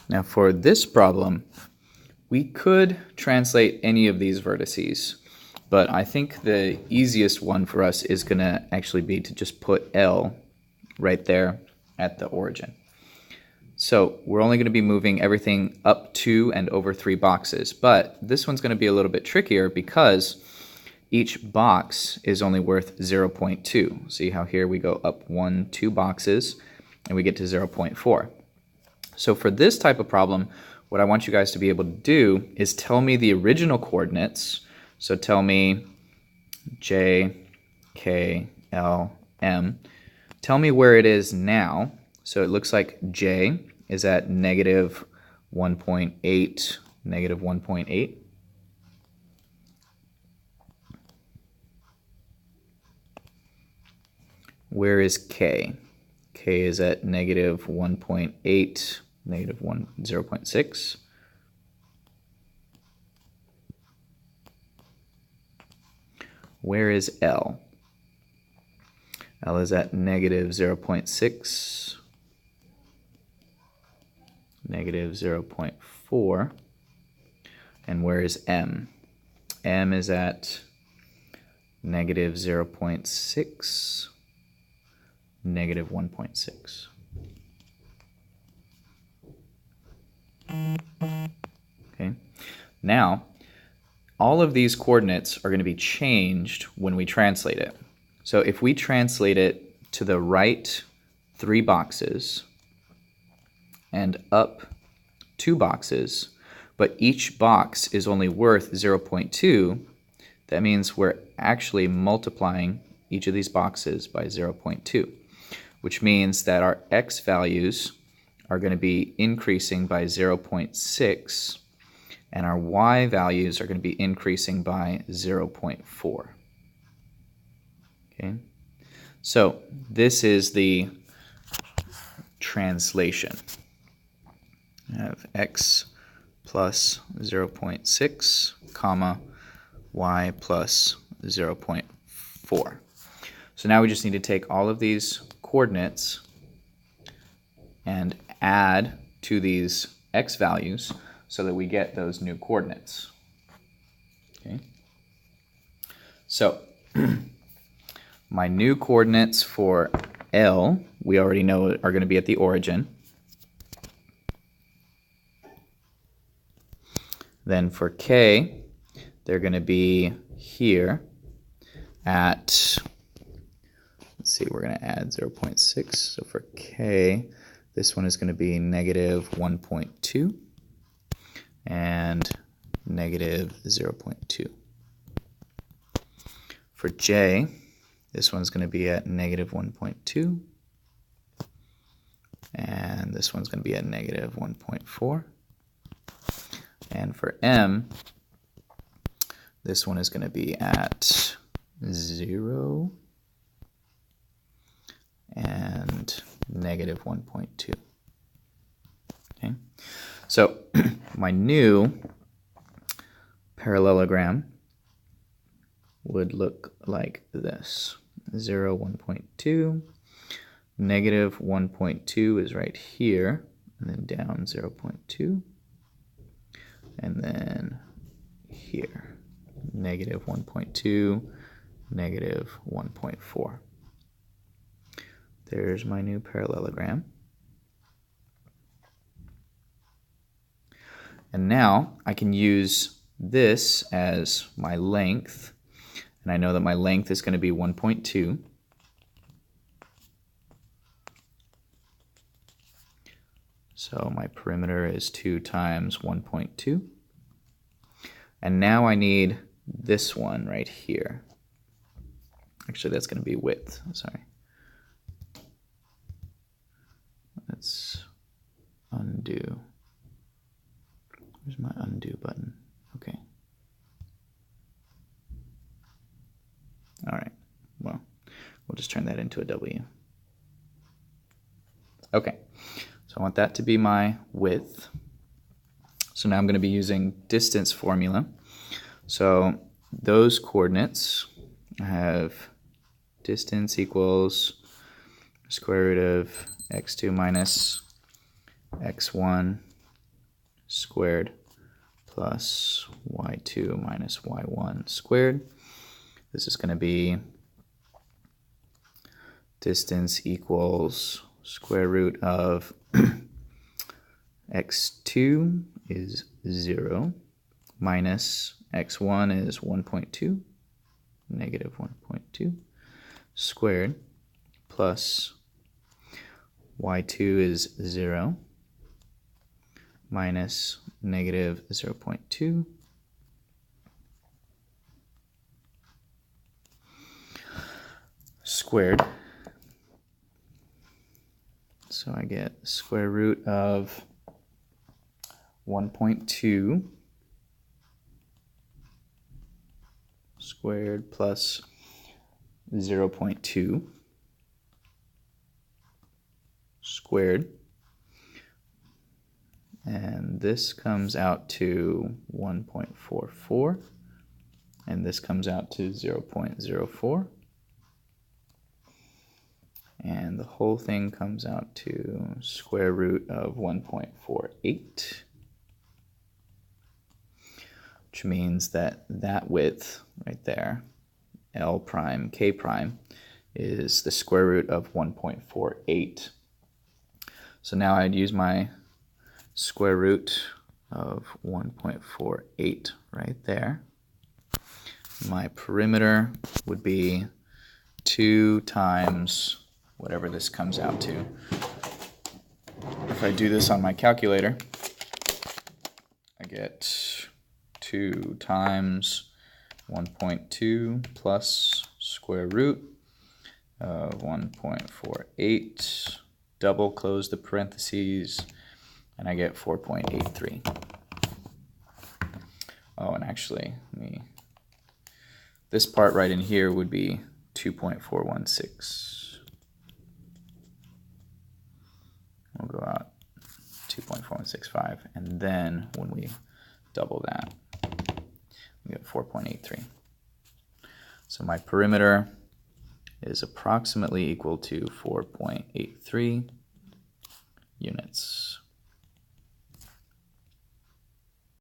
Now for this problem, we could translate any of these vertices, but I think the easiest one for us is going to actually be to just put L right there at the origin. So we're only going to be moving everything up 2 and over 3 boxes, but this one's going to be a little bit trickier because each box is only worth 0.2. See how here we go up 1, 2 boxes, and we get to 0.4. So for this type of problem, what I want you guys to be able to do is tell me the original coordinates. So tell me J, K, L, M. Tell me where it is now. So it looks like J is at negative 1.8, negative 1.8. Where is K? K is at negative 1.8, negative 0.6. Where is L? L is at negative 0.6, negative 0.4. And where is M? M is at negative 0.6, negative 1.6. Okay. Now, all of these coordinates are going to be changed when we translate it. So if we translate it to the right 3 boxes and up 2 boxes, but each box is only worth 0.2, that means we're actually multiplying each of these boxes by 0.2, which means that our x values are going to be increasing by 0.6, and our y values are going to be increasing by 0.4. Okay, so this is the translation. I have x plus 0.6, comma, y plus 0.4. So now we just need to take all of these coordinates and add to these x values so that we get those new coordinates. Okay. So my new coordinates for L, we already know are going to be at the origin. Then for K, they're going to be here at, let's see, we're going to add 0.6. So for K, this one is going to be negative 1.2 and negative 0.2. For J, this one's going to be at negative 1.2, and this one's going to be at negative 1.4. And for M, this one is going to be at 0 and negative 1.2. Okay, so my new parallelogram would look like this. 0, 1.2, negative 1.2 is right here, and then down 0.2, and then here, negative 1.2, negative 1.4. There's my new parallelogram. And now I can use this as my length, and I know that my length is going to be 1.2. So my perimeter is 2 times 1.2. And now I need this one right here. Actually, that's going to be width. Sorry. Let's undo. Where's my undo button? Okay. All right. Well, we'll just turn that into a W. Okay. So I want that to be my width. So now I'm going to be using distance formula. So those coordinates, I have distance equals square root of x2 minus x1 squared plus y2 minus y1 squared. This is going to be distance equals square root of x2 is 0 minus x1 is 1.2, negative 1.2 squared plus y2 is 0 minus negative 0.2 squared. So I get square root of 1.2 squared plus 0.2 squared. And this comes out to 1.44, and this comes out to 0.04. And the whole thing comes out to square root of 1.48, which means that that width right there, L prime K prime, is the square root of 1.48. So now I'd use my square root of 1.48 right there. My perimeter would be 2 times whatever this comes out to. If I do this on my calculator, I get 2 times 1.2 plus square root of 1.48, double close the parentheses, and I get 4.83. Oh, and actually, this part right in here would be 2.416. We'll go out 2.4165, and then when we double that, we get 4.83. So my perimeter is approximately equal to 4.83 units.